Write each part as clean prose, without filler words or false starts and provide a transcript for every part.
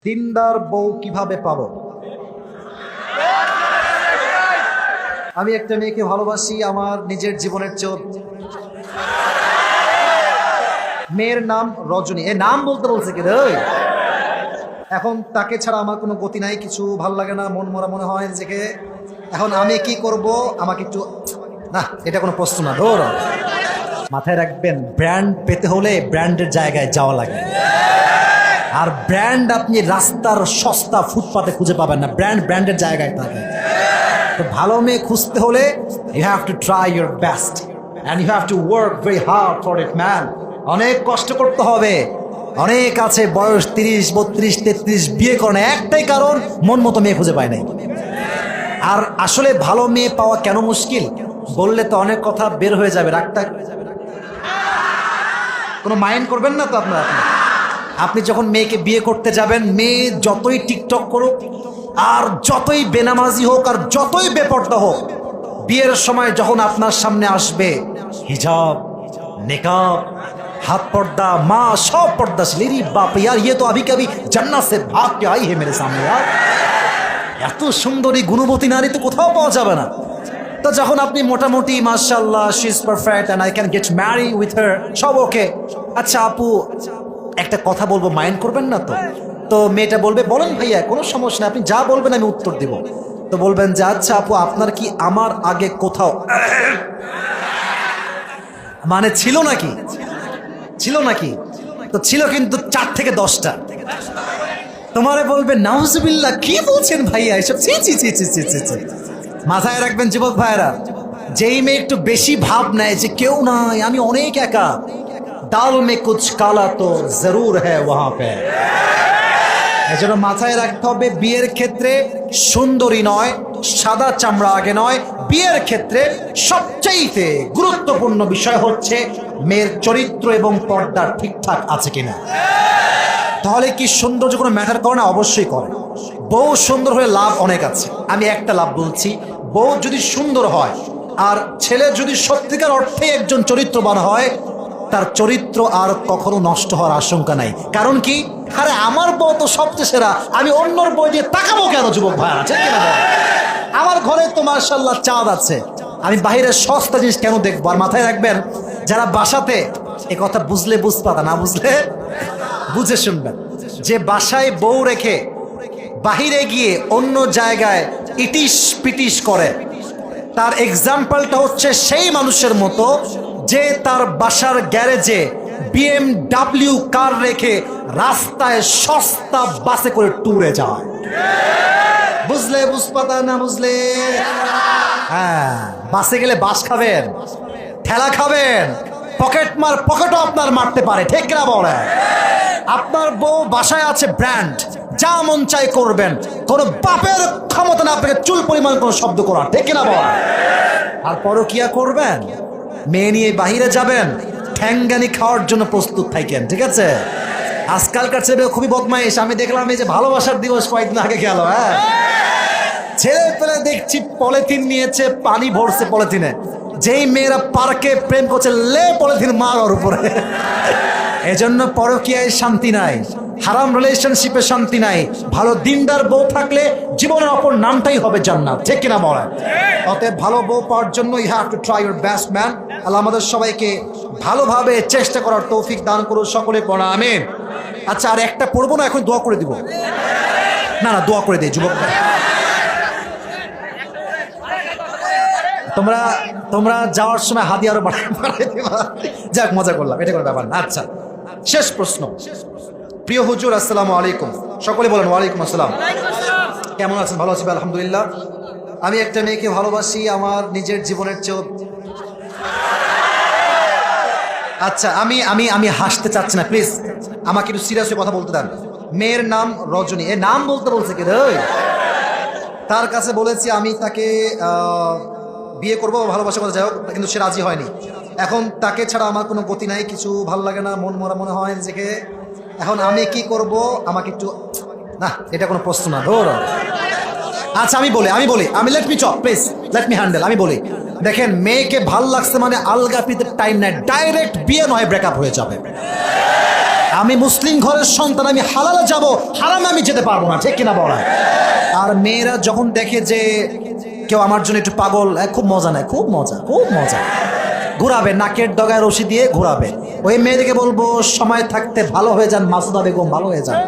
দিনদার বউ কিভাবে পাবো? আমি একটা মেয়েকে ভালোবাসি আমার নিজের জীবনের চেয়েও। মেয়ের নাম রজনী। এ নাম বলতে বলছে কি রে? এখন তাকে ছাড়া আমার কোনো গতি নাই, কিছু ভাল লাগে না, মন মরা মনে হয় নিজেকে। এখন আমি কি করব? আমাকে একটু না, এটা কোনো প্রশ্ন না। ধর, মাথায় রাখবেন, ব্র্যান্ড পেতে হলে ব্র্যান্ডের জায়গায় যাওয়া লাগে। আর ব্র্যান্ড আপনি রাস্তার সস্তা ফুটপাতে খুঁজে পাবেন না, ব্র্যান্ডের জায়গায় থাকে। তো ভালো মেয়ে খুঁজতে হলে you have to try your best and you have to work very hard for it man. অনেক কষ্ট করতে হবে। অনেক আছে বয়স 30, 32, 33 বিয়ে করে না, একটাই কারণ মন মতো মেয়ে খুঁজে পায় নাই। আর আসলে ভালো মেয়ে পাওয়া কেন মুশকিল বললে তো অনেক কথা বের হয়ে যাবে। রাগটা কোনো মাইন্ড করবেন না তো আপনারা। আপনি যখন মেয়েকে বিয়ে করতে যাবেন, মেয়ে যতই টিকটক করুক আর যতই বেনামাজি হোক আর যতই বেপর্দা হোক, বিয়ের সময় যখন আপনার সামনে আসবে, হিজাব, নেকাব, হাত পর্দা, মা সব পর্দাশীল। রে বাপ यार, ये तो अभी कभी जन्नत से भाग के आई है मेरे सामने यार। এত সুন্দরী গুণবতী নারী তো কোথাও পাওয়া যাবে না। তো যখন আপনি মোটামুটি মাশাআল্লাহ, she is perfect and I can get marry with her, সব ওকে। আচ্ছা আপু, একটা কথা বলবো, মাইন্ড করবেন না তো? তো মেয়েটা বলবে, বলেন ভাইয়া, কোনো সমস্যা নেই, আপনি যা বলবেন আমি উত্তর দিব। তো বলবেন যে আচ্ছা আপু, আপনার কি আমার আগে কোথাও মানে ছিল নাকি? ছিল নাকি? তো ছিল কিন্তু 4 থেকে 10টা। তোমারে বলবে নাউজুবিল্লাহ, কি বলছেন ভাইয়া এসব? ছি ছি ছি ছি ছি ছি। মাথায় রাখবেন যুবক ভাইরা, যেই মেয়ে একটু বেশি ভাব নেয় যে কেউ নাই, আমি অনেক একা, দাল মে কুছ কালা তো জরুর হ্যায় ওয়াহাঁ পে। এজন্য মাথায় রাখতে হবে, বিয়ের ক্ষেত্রে সুন্দরী নয়, সাদা চামড়া আগে নয়। বিয়ের ক্ষেত্রে সবচাইতে গুরুত্বপূর্ণ বিষয় হচ্ছে মেয়ের চরিত্র এবং পর্দা ঠিকঠাক আছে কিনা। তাহলে কি সৌন্দর্য কোনো ম্যাটার করে না? অবশ্যই করে। বউ সুন্দর হলে লাভ অনেক আছে। আমি একটা লাভ বলছি, বউ যদি সুন্দর হয় আর ছেলে যদি সত্যিকার অর্থে একজন চরিত্রবান হয়, তার চরিত্র আর কখনো নষ্ট হওয়ার আশঙ্কা নাই। কারণ কি? আরে আমার বউ তো সবচেয়ে সেরা, আমি অন্যর বউ দিয়ে তাকাবো কেন? যুবক ভাই আছে কিনা? আমার ঘরে তো মাশাআল্লাহ চাঁদ আছে, আমি বাইরের সস্তা জিনিস কেন দেখবো? আর মাথায় রাখবেন, যারা বাসাতে, এ কথা বুঝলে বুঝপাতা, না বুঝলে বুঝে শুনবেন, যে বাসায় বউ রেখে বাহিরে গিয়ে অন্য জায়গায় ইটিস পিটিস করে, তার এক্সাম্পলটা হচ্ছে সেই মানুষের মতো যে তার বাসার গ্যারেজে BMW কার রেখে রাস্তায় সস্তা বাসে করে ট্যুরে যায়। বুঝলে বুঝপাতা, না বুঝলে? হ্যাঁ, বাসে গেলে বাস খাবেন, ঠেলা খাবেন, পকেটও আপনার মারতে পারে, ঠিক না বলে? আপনার বউ বাসায় আছে ব্র্যান্ড, যা মন চাই করবেন, কোনো বাপের ক্ষমতা না আপনাকে চুল পরিমাণ কোনো শব্দ করার, ঠিক না বলে? আর পরকিয়া করবেন, মেয়ে নিয়ে বাহিরে যাবেন, ঠ্যাঙ্গানি খাওয়ার জন্য প্রস্তুত থাকেন, ঠিক আছে? আজকালকার ছেলে খুবই বদমাইশ। আমি দেখলাম এই যে ভালোবাসার দিবস কয়েকদিন আগে গেল, হ্যাঁ, ছেলে পেলে দেখছি পলিথিন নিয়েছে, পানি ভরছে পলিথিনে। যেই মেয়েরা পার্কে প্রেম করছে, লে পলিথিন মার ওর উপরে। এজন্য পরকীয়ায় শান্তি নাই, হারাম রিলেশনশিপে শান্তি নাই। ভালো দিনদার বউ থাকলে জীবনের অপর নামটাই হবে জান্নাত, ঠিক কিনা বলেন? অতএব ভালো বউ পাওয়ার জন্য you have to try your best man. আল্লাহ আমাদের সবাইকে ভালোভাবে চেষ্টা করার তৌফিক দান করুন, সকলে পড়া আমিন। আচ্ছা, আর একটা পড়বো না, এখন দোয়া করে দিব? না না, দোয়া করে দিই যুবক। তোমরা যাওয়ার সময় হাদি আরো বাড়াই দিবা। যাক, মজা করলাম, এটা কোনো ব্যাপার না। আচ্ছা, শেষ প্রশ্ন। প্রিয় হুজুর, আসসালামু আলাইকুম। সকলে বলেন ওয়ালাইকুম আসসালাম। কেমন আছেন? ভালো আছি আলহামদুলিল্লাহ। আমি একটা মেয়েকে ভালোবাসি আমার নিজের জীবনের চেয়েও। আচ্ছা, আমি হাসতে চাচ্ছি না, প্লিজ আমাকে একটু সিরিয়াসলি কথা বলতে দেন। মেয়ের নাম রজনী। এ নাম বলতে বলছে কি রে? তার কাছে বলেছি আমি তাকে বিয়ে করবো, ভালোবাসা কথা যাই হোক, কিন্তু সে রাজি হয়নি। এখন তাকে ছাড়া আমার কোনো গতি নাই, কিছু ভালো লাগে না, মন মরা মনে হয় নিজেকে। এখন আমি কি করব? আমাকে একটু না, এটা কোনো প্রশ্ন না। ধর, আচ্ছা আমি বলি let me talk please, let me handle. আমি বলি, দেখেন, মেয়েকে ভাল লাগছে মানে আলগা পিতে টাইম নাই, ডাইরেক্ট বিয়ে নয় ব্রেকআপ হয়ে যাবে। আমি মুসলিম ঘরের সন্তান, আমি হালালে যাব, হারামে আমি যেতে পারবো না, ঠিক কিনা বলা? আর মেয়েরা যখন দেখে যে কেউ আমার জন্য একটু পাগল, খুব মজা নেয়, খুব মজা, খুব মজা। ঘুরাবে, নাকের ডগায় রশি দিয়ে ঘুরাবে। ওই মেয়েদেরকে বলবো সময় থাকতে ভালো হয়ে যান, মাসুদা বেগম, ভালো হয়ে যান।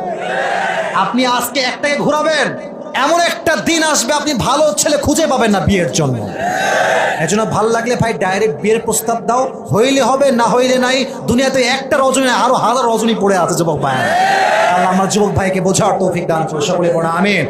আপনি আজকে একটাকে ঘুরাবেন, এমন একটা দিন আসবে আপনি ভালো ছেলে খুঁজে পাবেন না বিয়ের জন্য। এজন্য ভাল লাগলে ভাই ডাইরেক্ট বিয়ের প্রস্তাব দাও, হইলে হবে, না হইলে নাই। দুনিয়াতে একটা রজনী, আরো হাজার রজনী পড়ে আছে যুবক ভাই। আল্লাহ আমার যুবক ভাইকে বোঝার তৌফিক দান করুন, সকলে পড়া আমিন।